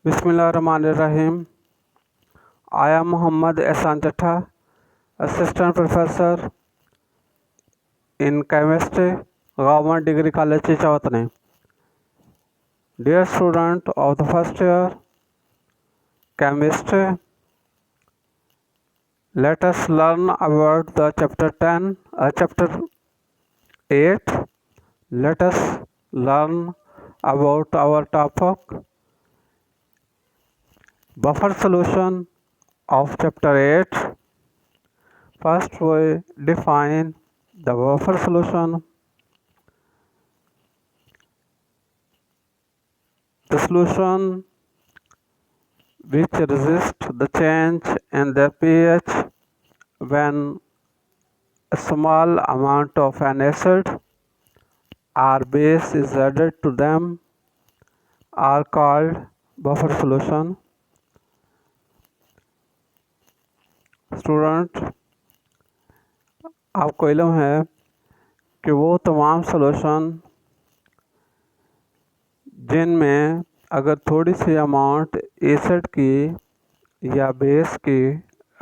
Bismillahirrahmanirrahim. I am Muhammad Ehsan Jatta, Assistant Professor in Chemistry, Government Degree College, Chawatane. Dear student of the first year Chemistry, let us learn about the chapter 8. Let us learn about our topic buffer solution of chapter 8. First, we define the buffer solution. The solution which resist the change in their pH when a small amount of an acid or base is added to them are called buffer solution. Student, आपको इल्म है कि वो तमाम solution जिनमें अगर थोड़ी सी amount acid की या बेस की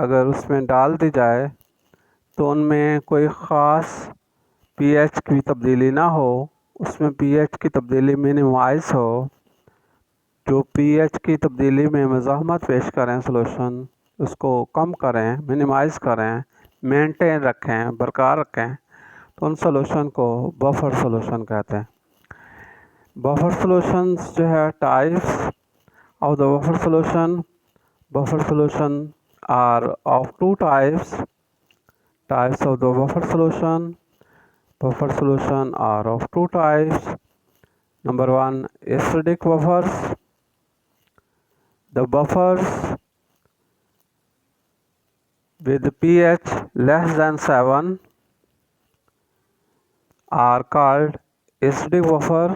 अगर उसमें डाल दी जाए तो उनमें कोई ख़ास पीएच की तब्दीली ना हो, उसमें पीएच की तब्दीली मिनिमाइज हो, जो पीएच की तब्दीली में मज़ाहमत पेश करें सॉल्यूशन उसको कम करें, मिनिमाइज करें, मेंटेन रखें, बरकरार रखें, तो उन सॉल्यूशन को बफर सॉल्यूशन कहते हैं। बफर सॉल्यूशंस जो है types of the buffer solution are of two types of the buffer solution are of two types. Number 1, acidic buffers. The buffers with pH less than 7 are called acidic buffer.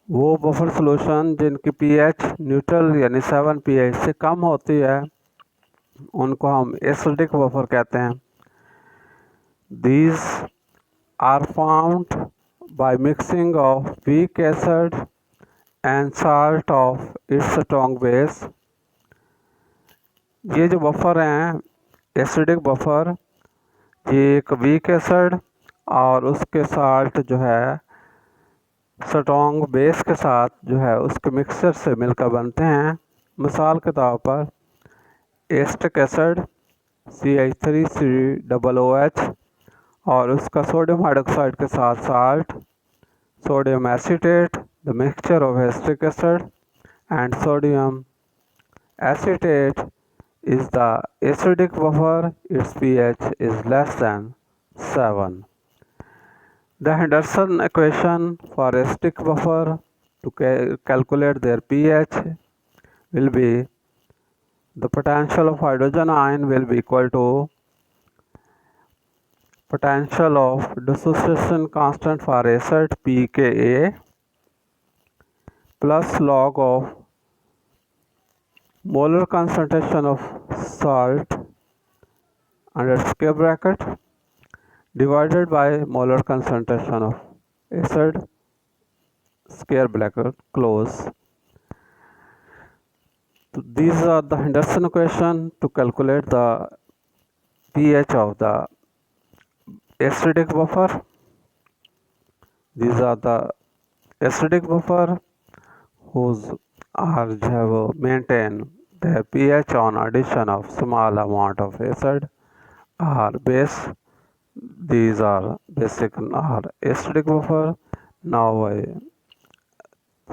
वो buffer solution जिनकी pH neutral यानी 7 pH से कम होती है उनको हम acidic buffer कहते हैं. These are formed by mixing of weak acid and salt of its strong base. ये जो बफर हैं एसिडिक बफर, ये एक वीक एसिड और उसके साल्ट जो है स्ट्रॉन्ग बेस के साथ जो है उसके मिक्सचर से मिलकर बनते हैं. मिसाल के तौर पर एस्टिक एसिड CH3COOH और उसका सोडियम हाइड्रोक्साइड के साथ salt sodium acetate, the mixture of acetic acid and sodium acetate is the acidic buffer. Its pH is less than 7. The Henderson equation for acidic buffer to calculate their pH will be the potential of hydrogen ion will be equal to potential of dissociation constant for acid pKa plus log of molar concentration of salt under square bracket divided by molar concentration of acid square bracket close. So these are the Henderson equation to calculate the pH of the acidic buffer. These are the acidic buffer whose are maintain their pH on addition of small amount of acid or base. These are basic or acidic buffer. Now I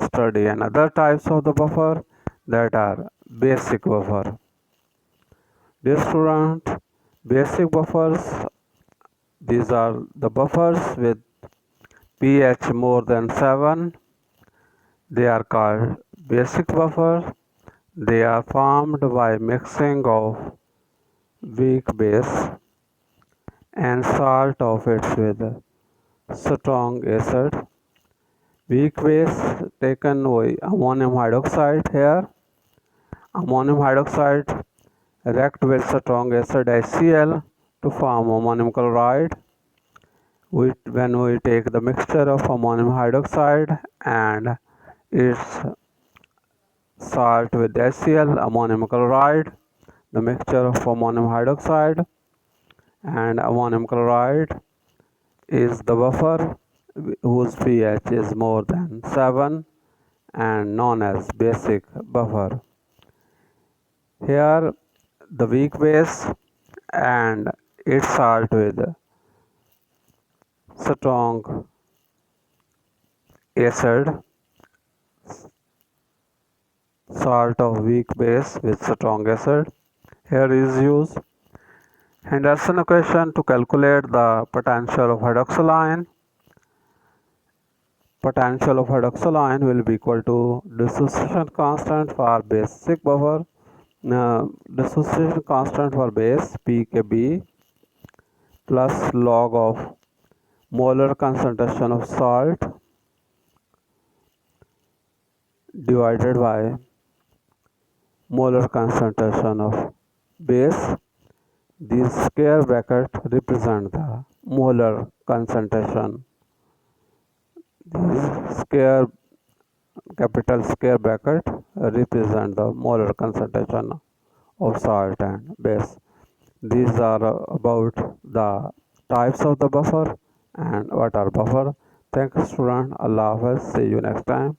study another types of the buffer that are basic buffer. Dear student, basic buffers, these are the buffers with pH more than 7. They are called basic buffer. They are formed by mixing of weak base and salt of it with strong acid. Weak base taken with ammonium hydroxide here. Ammonium hydroxide react with strong acid HCl to form ammonium chloride. When we take the mixture of ammonium hydroxide and its salt with HCl, ammonium chloride, the mixture of ammonium hydroxide and ammonium chloride is the buffer whose pH is more than 7 and known as basic buffer. Here the weak base and its salt with strong acid, salt of weak base with strong acid here is used. Henderson equation to calculate the potential of hydroxyl ion. Potential of hydroxyl ion will be equal to dissociation constant for basic buffer. Dissociation constant for base pKb plus log of molar concentration of salt divided by molar concentration of base. These square bracket represent the molar concentration. These capital square bracket represent the molar concentration of salt and base. These are about the types of the buffer and what are buffer. Thank you student. Allah Hafiz. See you next time.